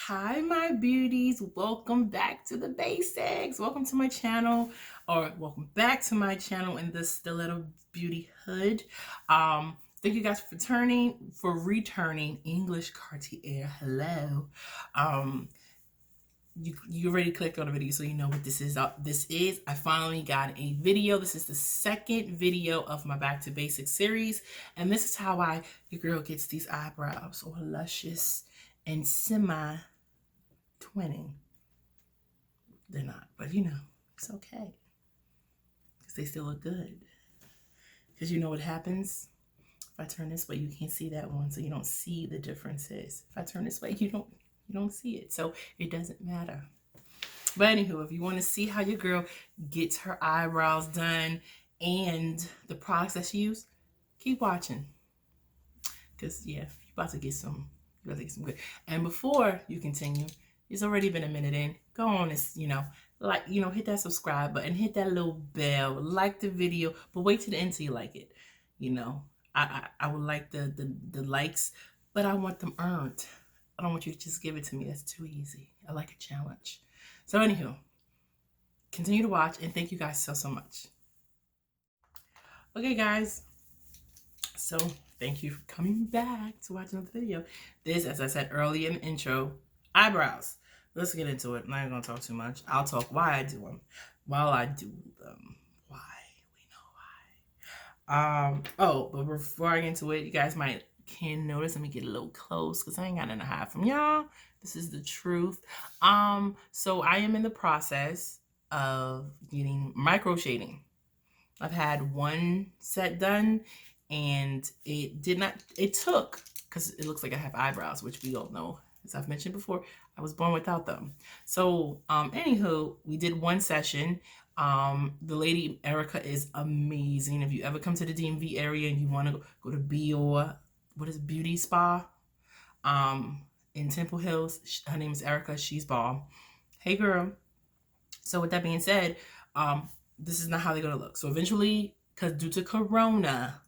Hi, my beauties. Welcome back to the basics. Welcome to my channel, or welcome back to my channel in this stiletto beauty hood. Thank you guys for returning English Cartier. Hello. Um, you already clicked on the video, so you know what this is. I finally got a video. This is the second video of my Back to Basics series, and this is how your girl gets these eyebrows all luscious and semi twinning. They're not, but it's okay because they still look good. Because you know what happens? If I turn this way, you can't see that one, so you don't see the differences. If I turn this way, you don't see it, so it doesn't matter. But anywho, if you want to see how your girl gets her eyebrows done and the products that she uses, keep watching. Because yeah, you're about to get some good. And before you continue, it's already been a minute in. Go on and hit that subscribe button, hit that little bell, like the video, but wait till the end till you like it. I would like the likes, but I want them earned. I don't want you to just give it to me. That's too easy. I like a challenge. So anywho, continue to watch, and thank you guys so much. Okay, guys. So thank you for coming back to watch another video. This, as I said earlier in the intro, eyebrows. Let's get into it. I'm not gonna talk too much. I'll talk why I do them. While I do them, why we know why. Oh, but before I get into it, you guys can notice. Let me get a little close because I ain't got nothing to hide from y'all. This is the truth. So I am in the process of getting micro shading. I've had one set done, and it took, because it looks like I have eyebrows, which we all know, as I've mentioned before, I was born without them. So, anywho, we did one session. The lady, Erica, is amazing. If you ever come to the DMV area and you want to go to Beauty Spa, in Temple Hills, her name is Erica, she's bomb. Hey, girl. So with that being said, this is not how they're going to look. So eventually, because due to Corona,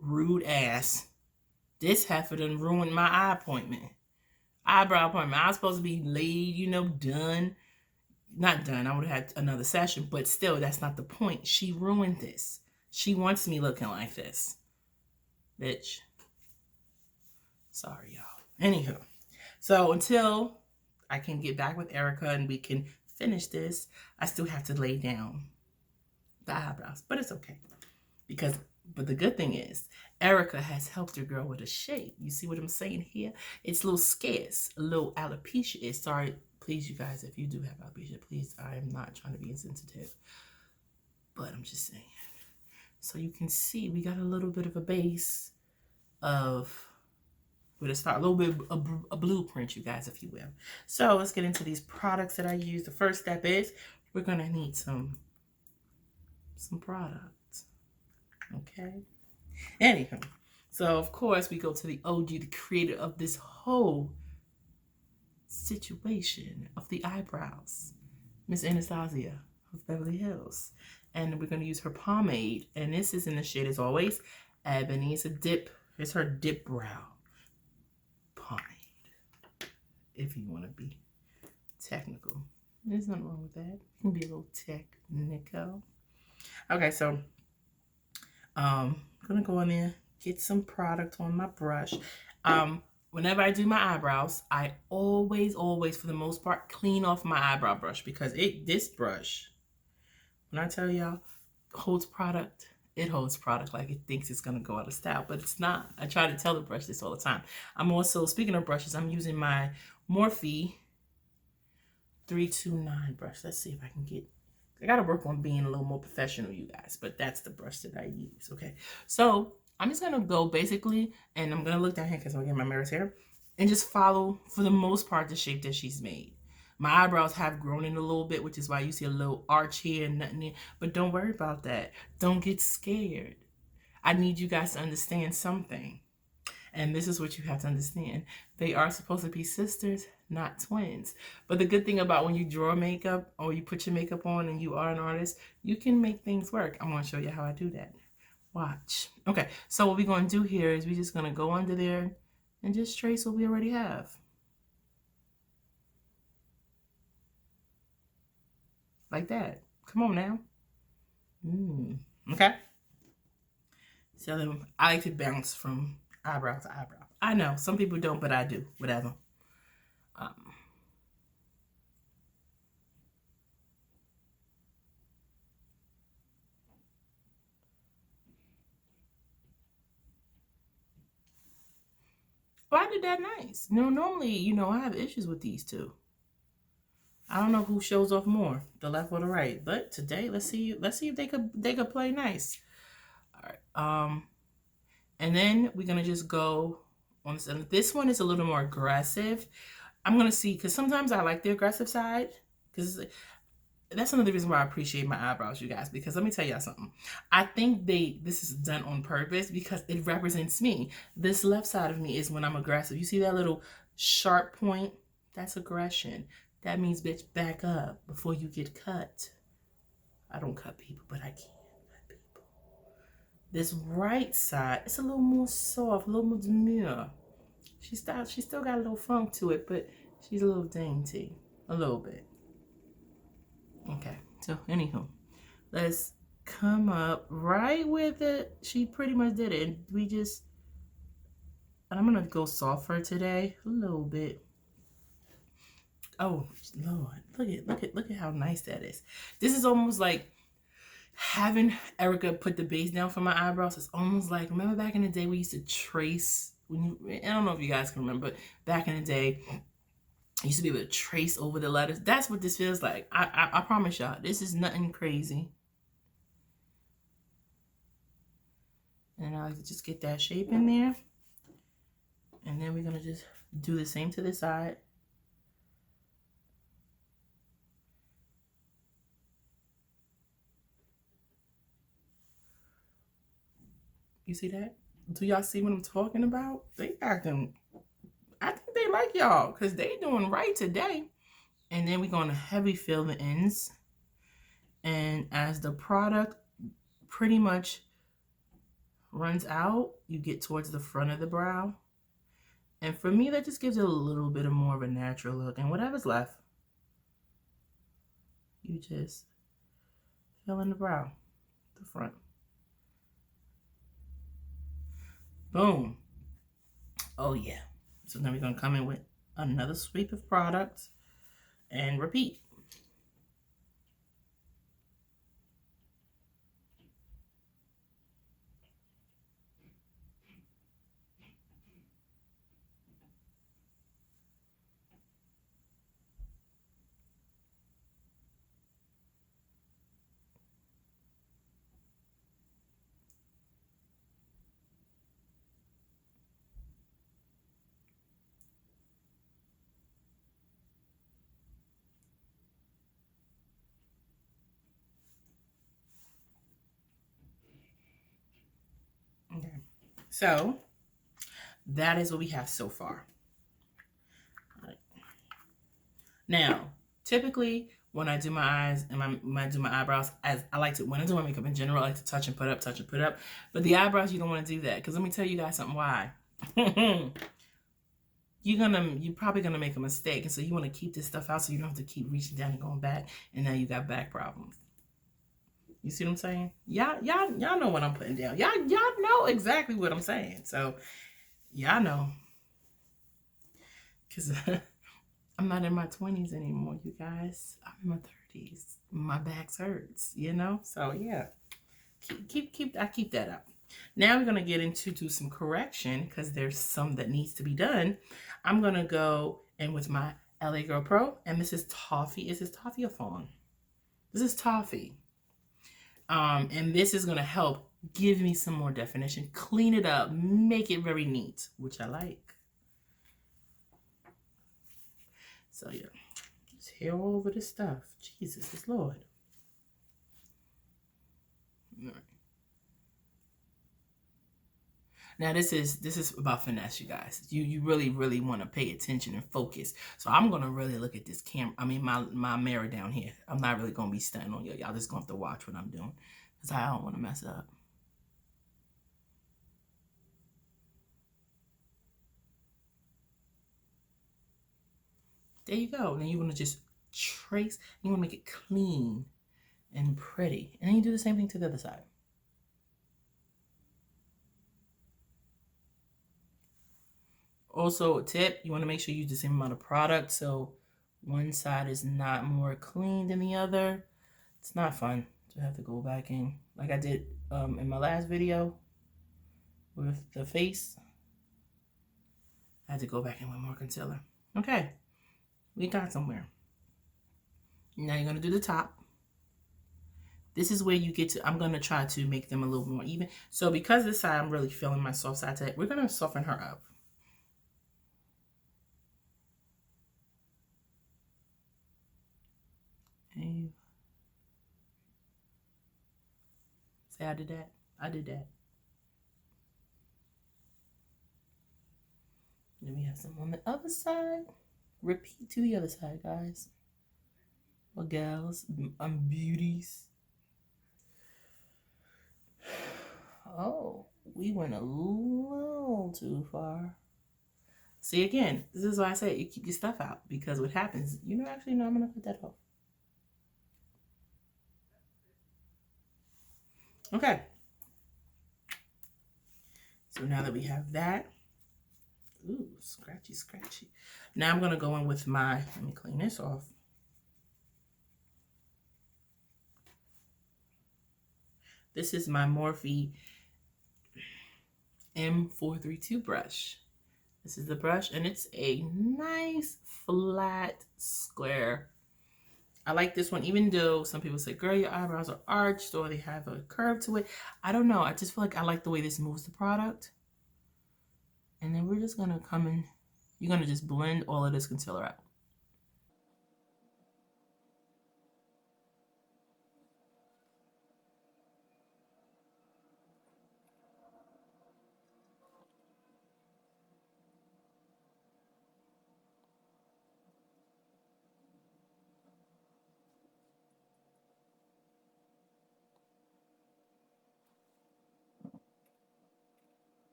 rude ass, this heifer done ruined my eyebrow appointment. I was supposed to be laid, done. Not done. I would have had another session, but still, that's not the point. She ruined this. She wants me looking like this. Bitch. Sorry, y'all. Anywho, so until I can get back with Erica and we can finish this, I still have to lay down the eyebrows, but it's okay but the good thing is Erica has helped your girl with a shape. You see what I'm saying here? It's a little scarce, a little alopecia. Sorry, please, you guys, if you do have alopecia, please, I am not trying to be insensitive, but I'm just saying. So you can see we got a little bit of a base of a little bit of a blueprint, you guys, if you will. So let's get into these products that I use. The first step is we're gonna need some products. Okay. Anywho, so of course we go to the OG, the creator of this whole situation of the eyebrows, Miss Anastasia of Beverly Hills, and we're gonna use her pomade, and this is in the shade, as always, Ebony. It's her dip brow pomade, if you want to be technical. There's nothing wrong with that. You can be a little technical. Okay, so I'm gonna go in there, get some product on my brush. Whenever I do my eyebrows, I always, for the most part, clean off my eyebrow brush, because this brush, when I tell y'all, holds product. It holds product like it thinks it's gonna go out of style, but it's not. I try to tell the brush this all the time. I'm also, speaking of brushes, I'm using my Morphe 329 brush. Let's see if I can get, I gotta work on being a little more professional, you guys, but that's the brush that I use, okay? So I'm just gonna go basically, and I'm gonna look down here because I'm getting my mirrors here, and just follow, for the most part, the shape that she's made. My eyebrows have grown in a little bit, which is why you see a little arch here and nothing there, but don't worry about that. Don't get scared. I need you guys to understand something. And this is what you have to understand. They are supposed to be sisters, not twins. But the good thing about when you draw makeup or you put your makeup on and you are an artist, you can make things work. I'm going to show you how I do that. Watch. Okay, so what we're going to do here is we're just going to go under there and just trace what we already have. like that. Come on now. Okay. So then I like to bounce from eyebrow to eyebrow. I know some people don't, but I do. Whatever. Um, well, I did that nice. Normally, I have issues with these two. I don't know who shows off more, the left or the right. But today, let's see if they could play nice. All right. And then we're gonna just go on this. And this one is a little more aggressive. I'm gonna see because sometimes I like the aggressive side because that's another reason why I appreciate my eyebrows, you guys. Because let me tell y'all something. I think this is done on purpose because it represents me. This left side of me is when I'm aggressive. You see that little sharp point? That's aggression. That means, bitch, back up before you get cut. I don't cut people, but I can cut people. This right side, it's a little more soft, a little more demure. She still got a little funk to it, but she's a little dainty, a little bit. Okay, so anywho, let's come up right with it. She pretty much did it. And I'm gonna go softer today, a little bit. Oh Lord, look at how nice that is. This is almost like having Erica put the base down for my eyebrows. It's almost like, remember back in the day we used to trace I don't know if you guys can remember, but back in the day I used to be able to trace over the letters. That's what this feels like. I promise y'all, this is nothing crazy. And I like to just get that shape in there. And then we're gonna just do the same to the side. You see that? Do y'all see what I'm talking about? They acting, I think they like y'all because they doing right today. And then we're gonna heavy fill the ends. And as the product pretty much runs out, you get towards the front of the brow. And for me, that just gives it a little bit of more of a natural look. And whatever's left, you just fill in the brow, the front. Boom. Oh yeah. So then we're gonna come in with another sweep of product and repeat. Okay. So that is what we have so far. Right. Now, typically when I do my eyes and when I do my eyebrows, as I like to, when I do my makeup in general, I like to touch and put up, touch and put up. But the eyebrows, you don't want to do that because let me tell you guys something why. You're probably gonna make a mistake, and so you want to keep this stuff out so you don't have to keep reaching down and going back, and now you got back problems. You see what I'm saying? Y'all know what I'm putting down. Y'all know exactly what I'm saying. So y'all know, cause I'm not in my 20s anymore, you guys. I'm in my 30s. My back hurts, So yeah, I keep that up. Now we're gonna get into do some correction because there's some that needs to be done. I'm gonna go in with my LA Girl Pro, and this is Toffee. Is this Toffee or Fawn? This is Toffee. And this is gonna help give me some more definition, clean it up, make it very neat, which I like. So yeah, just hair all over this stuff. Jesus is Lord. All right. Now this is about finesse, you guys. You really want to pay attention and focus. So I'm gonna really look at this camera. I mean my mirror down here. I'm not really gonna be stunting on y'all. Y'all just gonna have to watch what I'm doing because I don't want to mess up. There you go. Then you want to just trace. You want to make it clean and pretty. And then you do the same thing to the other side. Also, a tip, you want to make sure you use the same amount of product, so one side is not more clean than the other. It's not fun to have to go back in, like I did in my last video with the face. I had to go back in with more concealer. Okay, we got somewhere. Now you're going to do the top. This is where you get to, I'm going to try to make them a little more even. So because this side I'm really feeling my soft side today, we're going to soften her up. And say I did that. I did that. Then we have some on the other side. Repeat to the other side, guys. Or gals, beauties. Oh, we went a little too far. See, again, this is why I say you keep your stuff out, because what happens, you know, actually, no, I'm going to cut that off. Okay. So now that we have that, ooh, scratchy, scratchy. Now I'm going to go in with my, let me clean this off. This is my Morphe M432 brush. This is the brush, and it's a nice, flat, square. I like this one, even though some people say, girl, your eyebrows are arched or they have a curve to it. I don't know. I just feel like I like the way this moves the product. And then we're just going to come in. You're going to just blend all of this concealer out.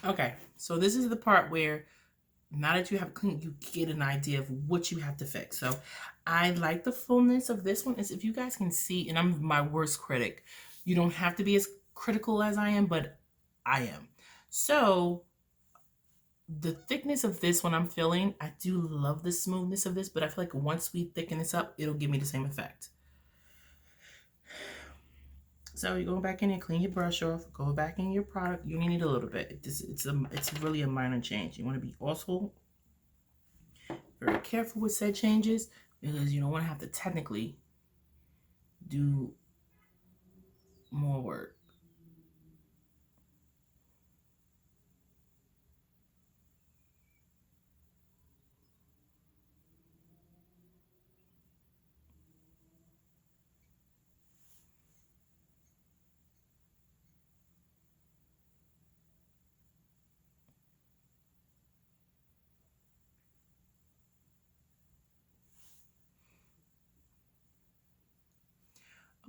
Okay, so this is the part where now that you have clean, you get an idea of what you have to fix. So I like the fullness of this one. Is if you guys can see, and I'm my worst critic. You don't have to be as critical as I am, but I am. So the thickness of this one I'm feeling, I do love the smoothness of this, but I feel like once we thicken this up, it'll give me the same effect. So you go back in and clean your brush off, go back in your product. You only need a little bit. It's really a minor change. You want to be also very careful with said changes, because you don't want to have to technically do more work.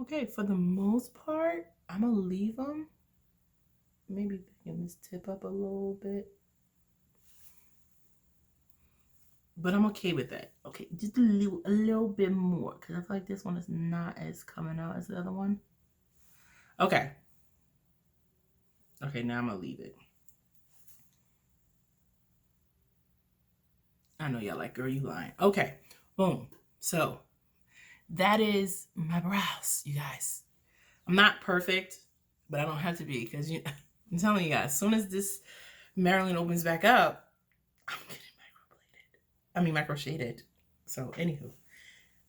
Okay, for the most part, I'm gonna leave them. Maybe thicken this tip up a little bit. But I'm okay with that. Okay, just a little bit more, because I feel like this one is not as coming out as the other one. Okay. Okay, now I'm gonna leave it. I know y'all like, girl, you lying. Okay, boom. So that is my brows, you guys. I'm not perfect, but I don't have to be, because I'm telling you guys, as soon as this Maryland opens back up, I'm getting microbladed. I mean, micro shaded. So, anywho.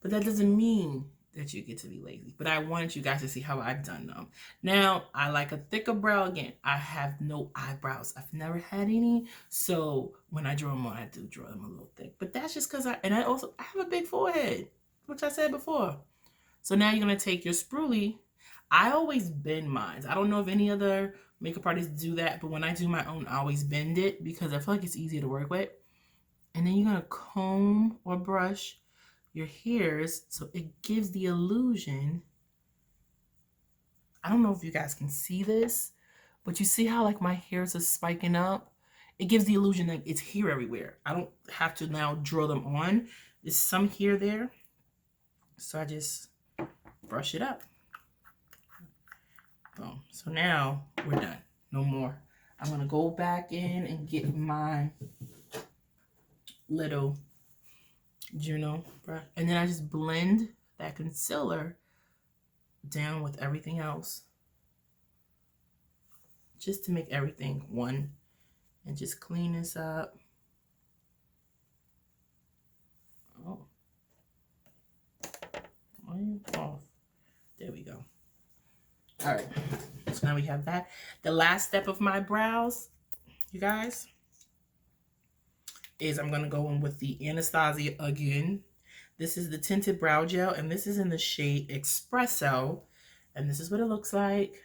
But that doesn't mean that you get to be lazy. But I wanted you guys to see how I've done them. Now, I like a thicker brow. Again, I have no eyebrows. I've never had any. So, when I draw them on, I do draw them a little thick. But that's just because I have a big forehead, which I said before. So now you're going to take your spoolie. I always bend mine. I don't know if any other makeup artists do that, but when I do my own, I always bend it because I feel like it's easier to work with. And then you're going to comb or brush your hairs so it gives the illusion. I don't know if you guys can see this, But you see how like my hairs are spiking up? It gives the illusion that it's here everywhere. I don't have to now drill them on. There's some here there. So I just brush it up. Boom. So now we're done. No more. I'm going to go back in and get my little Juno brush. And then I just blend that concealer down with everything else. Just to make everything one. And just clean this up. Oh. Off. There we go. All right. So now we have that. The last step of my brows, you guys, is I'm going to go in with the Anastasia again. This is the tinted brow gel, and this is in the shade Espresso. And this is what it looks like.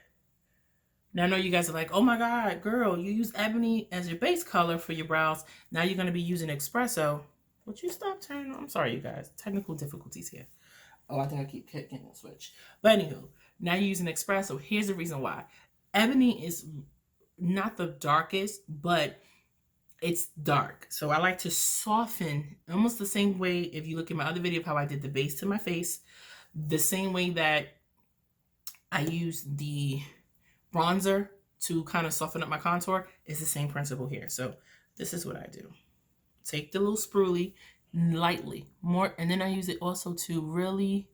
Now I know you guys are like, oh my God, girl, you use ebony as your base color for your brows. Now you're going to be using Espresso. Would you stop turning? I'm sorry, you guys. Technical difficulties here. Oh, I think I keep kicking the switch. But anywho, now you're using Espresso. Here's the reason why. Ebony is not the darkest, but it's dark. So I like to soften almost the same way, if you look at my other video of how I did the base to my face, the same way that I use the bronzer to kind of soften up my contour is the same principle here. So this is what I do. Take the little spoolie lightly more, and then I use it also to really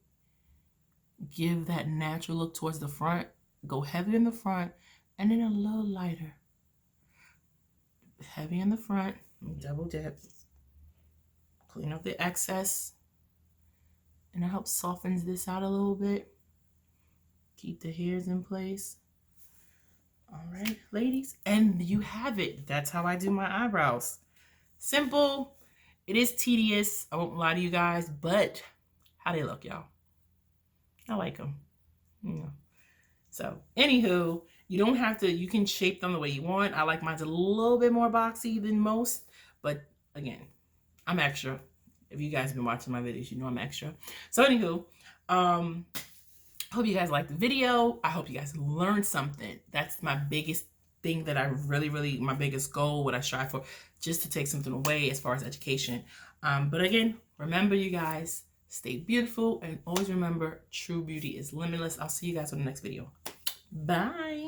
give that natural look towards the front. Go heavy in the front and then a little lighter. Heavy in the front, double dip, clean up the excess, and it helps softens this out a little bit. Keep the hairs in place. All right, ladies, and you have it. That's how I do my eyebrows. Simple. It is tedious. I won't lie to you guys, but how they look, y'all? I like them. You know. So, anywho, you don't have to, you can shape them the way you want. I like mine a little bit more boxy than most, but again, I'm extra. If you guys have been watching my videos, you know I'm extra. So, anywho, hope you guys liked the video. I hope you guys learned something. That's my biggest thing that I really, my biggest goal, what I strive for, just to take something away as far as education. But again, remember you guys, stay beautiful and always remember true beauty is limitless. I'll see you guys on the next video. Bye.